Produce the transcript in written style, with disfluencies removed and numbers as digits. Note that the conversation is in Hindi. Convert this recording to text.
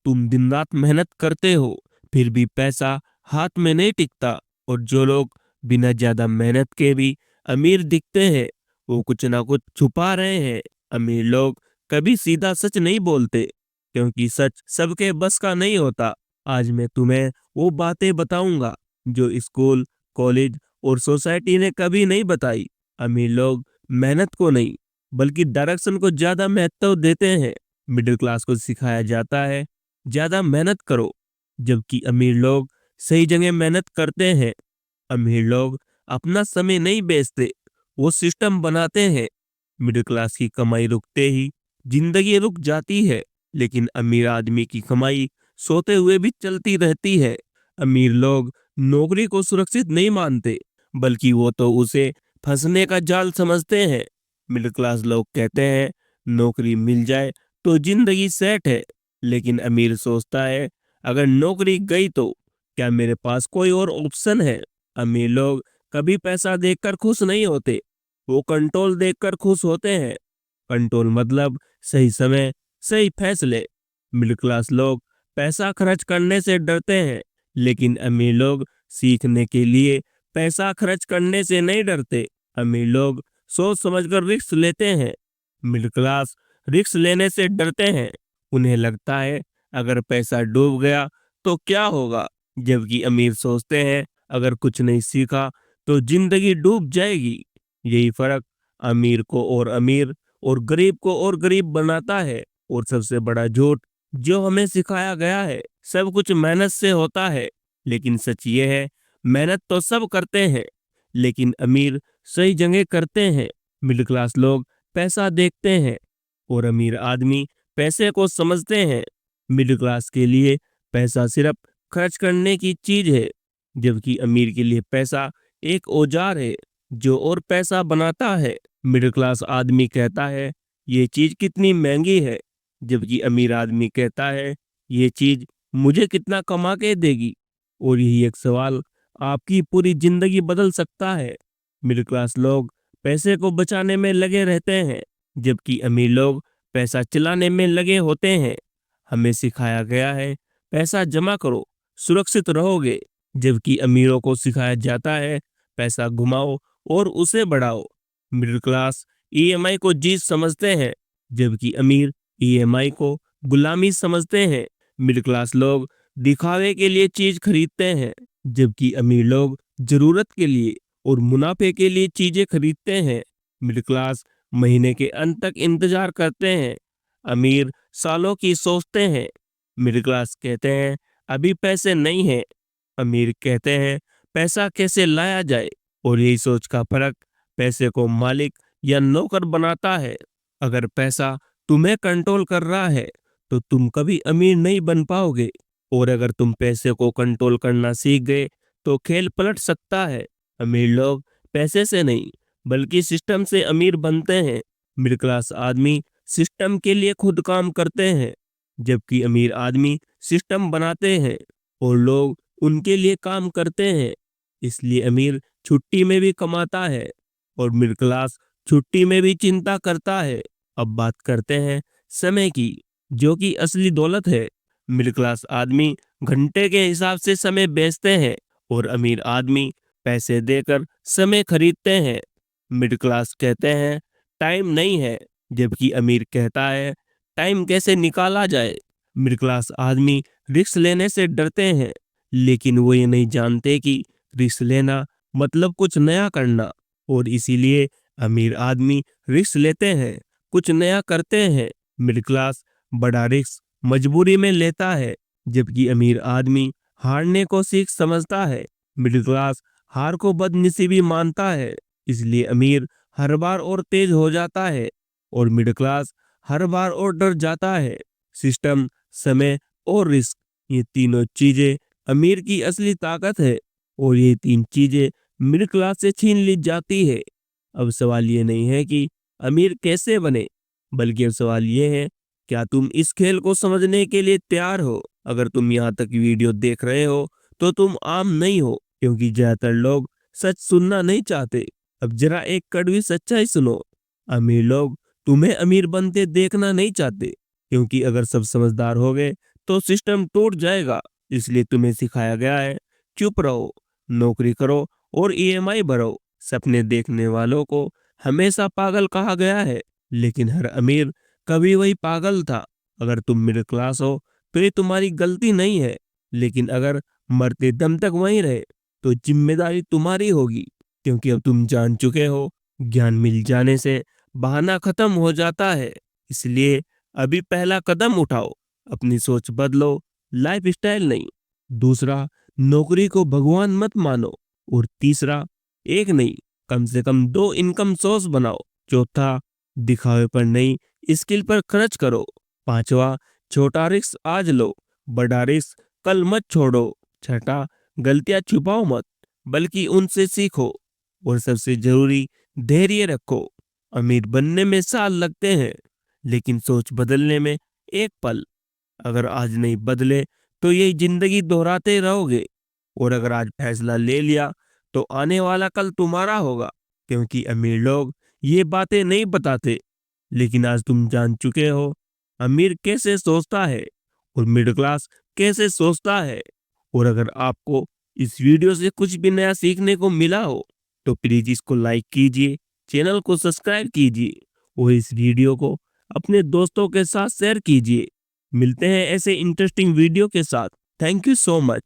तुम दिन रात मेहनत करते हो, फिर भी पैसा हाथ में नहीं टिकता। और जो लोग बिना ज्यादा मेहनत के भी अमीर दिखते हैं, वो कुछ ना कुछ छुपा रहे हैं। अमीर लोग कभी सीधा सच नहीं बोलते, क्योंकि सच सबके बस का नहीं होता। आज मैं तुम्हें वो बातें बताऊंगा जो स्कूल, कॉलेज और सोसाइटी ने कभी नहीं बताई। अमीर लोग मेहनत को नहीं, बल्कि डायरेक्शन को ज्यादा महत्व देते हैं। मिडिल क्लास को सिखाया जाता है ज्यादा मेहनत करो, जबकि अमीर लोग सही जगह मेहनत करते हैं। अमीर लोग अपना समय नहीं बेचते, वो सिस्टम बनाते हैं। मिडिल क्लास की कमाई रुकते ही जिंदगी रुक जाती है, लेकिन अमीर आदमी की कमाई सोते हुए भी चलती रहती है। अमीर लोग नौकरी को सुरक्षित नहीं मानते, बल्कि वो तो उसे फंसने का जाल समझते हैं। मिडिल क्लास लोग कहते हैं नौकरी मिल जाए तो जिंदगी सेट है, लेकिन अमीर सोचता है अगर नौकरी गई तो क्या मेरे पास कोई और ऑप्शन है। अमीर लोग कभी पैसा देखकर खुश नहीं होते, वो कंट्रोल देखकर खुश होते हैं। कंट्रोल मतलब सही समय, सही फैसले। मिडिल क्लास लोग पैसा खर्च करने से डरते हैं, लेकिन अमीर लोग सीखने के लिए पैसा खर्च करने से नहीं डरते। अमीर लोग सोच समझकर रिस्क लेते हैं, मिडिल क्लास रिस्क लेने से डरते हैं। उन्हें लगता है अगर पैसा डूब गया तो क्या होगा, जबकि अमीर सोचते हैं अगर कुछ नहीं सीखा तो जिंदगी डूब जाएगी। यही फर्क अमीर और गरीब को और गरीब बनाता है। और सबसे बड़ा झूठ जो हमें सिखाया गया है, सब कुछ मेहनत से होता है। लेकिन सच ये है, मेहनत तो सब करते हैं, लेकिन अमीर सही जगह करते हैं। मिडिल क्लास लोग पैसा देखते हैं और अमीर आदमी पैसे को समझते हैं। मिडिल क्लास के लिए पैसा सिर्फ खर्च करने की चीज है, जबकि अमीर के लिए पैसा एक औजार है जो और पैसा बनाता है। मिडिल क्लास आदमी कहता है ये चीज कितनी महंगी है, जबकि अमीर आदमी कहता है ये चीज मुझे कितना कमा के देगी। और यही एक सवाल आपकी पूरी जिंदगी बदल सकता है। मिडिल क्लास लोग पैसे को बचाने में लगे रहते हैं, जबकि अमीर लोग पैसा चलाने में लगे होते हैं। हमें सिखाया गया है पैसा जमा करो, सुरक्षित रहोगे, जबकि अमीरों को सिखाया जाता है पैसा घुमाओ और उसे बढ़ाओ। मिडिल क्लास ईएमआई को जीत समझते हैं, जबकि अमीर ईएमआई को गुलामी समझते हैं। मिडिल क्लास लोग दिखावे के लिए चीज खरीदते हैं, जबकि अमीर लोग जरूरत के लिए और मुनाफे के लिए चीजें खरीदते हैं। मिडिल क्लास महीने के अंत तक इंतजार करते हैं, अमीर सालों की सोचते हैं। मिडिल क्लास कहते हैं अभी पैसे नहीं है, अमीर कहते हैं पैसा कैसे लाया जाए। और यही सोच का फर्क पैसे को मालिक या नौकर बनाता है। अगर पैसा तुम्हें कंट्रोल कर रहा है तो तुम कभी अमीर नहीं बन पाओगे, और अगर तुम पैसे को कंट्रोल करना सीख गए तो खेल पलट सकता है। अमीर लोग पैसे से नहीं, बल्कि सिस्टम से अमीर बनते हैं। मिडिल क्लास आदमी सिस्टम के लिए खुद काम करते हैं, जबकि अमीर आदमी सिस्टम बनाते हैं और लोग उनके लिए काम करते हैं। इसलिए अमीर छुट्टी में भी कमाता है और मिडिल क्लास छुट्टी में भी चिंता करता है। अब बात करते हैं समय की, जो कि असली दौलत है। मिडिल क्लास आदमी घंटे के हिसाब से समय बेचते हैं और अमीर आदमी पैसे देकर समय खरीदते हैं। मिडिल क्लास कहते हैं टाइम नहीं है, जबकि अमीर कहता है टाइम कैसे निकाला जाए। मिडिल क्लास आदमी रिस्क लेने से डरते हैं, लेकिन वो ये नहीं जानते कि रिस्क लेना मतलब कुछ नया करना। और इसीलिए अमीर आदमी रिस्क लेते हैं, कुछ नया करते हैं। मिडिल क्लास बड़ा रिस्क मजबूरी में लेता है, जबकि अमीर आदमी हारने को सीख समझता है। मिडिल क्लास हार को बदनसीबी मानता है, इसलिए अमीर हर बार और तेज हो जाता है और मिडिल क्लास हर बार और डर जाता है। सिस्टम, समय और रिस्क, ये तीनों चीजें अमीर की असली ताकत है, और ये तीन चीजें मिडिल क्लास से छीन ली जाती है। अब सवाल ये नहीं है कि अमीर कैसे बने, बल्कि अब सवाल ये है क्या तुम इस खेल को समझने के लिए तैयार हो। अगर तुम यहाँ तक वीडियो देख रहे हो तो तुम आम नहीं हो, क्योंकि ज्यादातर लोग सच सुनना नहीं चाहते। अब जरा एक कड़वी सच्चाई सुनो, अमीर लोग तुम्हें अमीर बनते देखना नहीं चाहते, क्योंकि अगर सब समझदार हो गए तो सिस्टम टूट जाएगा। इसलिए तुम्हें सिखाया गया है, चुप रहो, नौकरी करो और ईएमआई भरो। सपने देखने वालों को हमेशा पागल कहा गया है, लेकिन हर अमीर कभी वही पागल था। अगर तुम मिडिल क्लास हो तो ये तुम्हारी गलती नहीं है, लेकिन अगर मरते दम तक वहीं रहे तो जिम्मेदारी तुम्हारी होगी, क्योंकि अब तुम जान चुके हो, ज्ञान मिल जाने से बहाना खत्म हो जाता है। इसलिए अभी पहला कदम उठाओ, अपनी सोच बदलो, लाइफ स्टाइल नहीं। दूसरा, नौकरी को भगवान मत मानो। और तीसरा, एक नहीं, कम से कम 2 इनकम सोर्स बनाओ। चौथा, दिखावे पर नहीं, स्किल पर खर्च करो। पांचवा, छोटा रिस्क आज लो, बड़ा रिस्क कल मत छोड़ो। छठा, गलतियां छुपाओ मत, बल्कि उनसे सीखो। और सबसे जरूरी, धैर्य रखो। अमीर बनने में साल लगते हैं, लेकिन सोच बदलने में एक पल। अगर आज नहीं बदले तो यही जिंदगी दोहराते रहोगे। और अगर आज फैसला ले लिया तो आने वाला कल तुम्हारा होगा, क्योंकि अमीर लोग ये बातें नहीं बताते, लेकिन आज तुम जान चुके हो अमीर कैसे सोचता है और मिडिल क्लास कैसे सोचता है। और अगर आपको इस वीडियो से कुछ भी नया सीखने को मिला हो तो प्लीज इसको लाइक कीजिए, चैनल को सब्सक्राइब कीजिए और इस वीडियो को अपने दोस्तों के साथ शेयर कीजिए। मिलते हैं ऐसे इंटरेस्टिंग वीडियो के साथ। Thank you so much.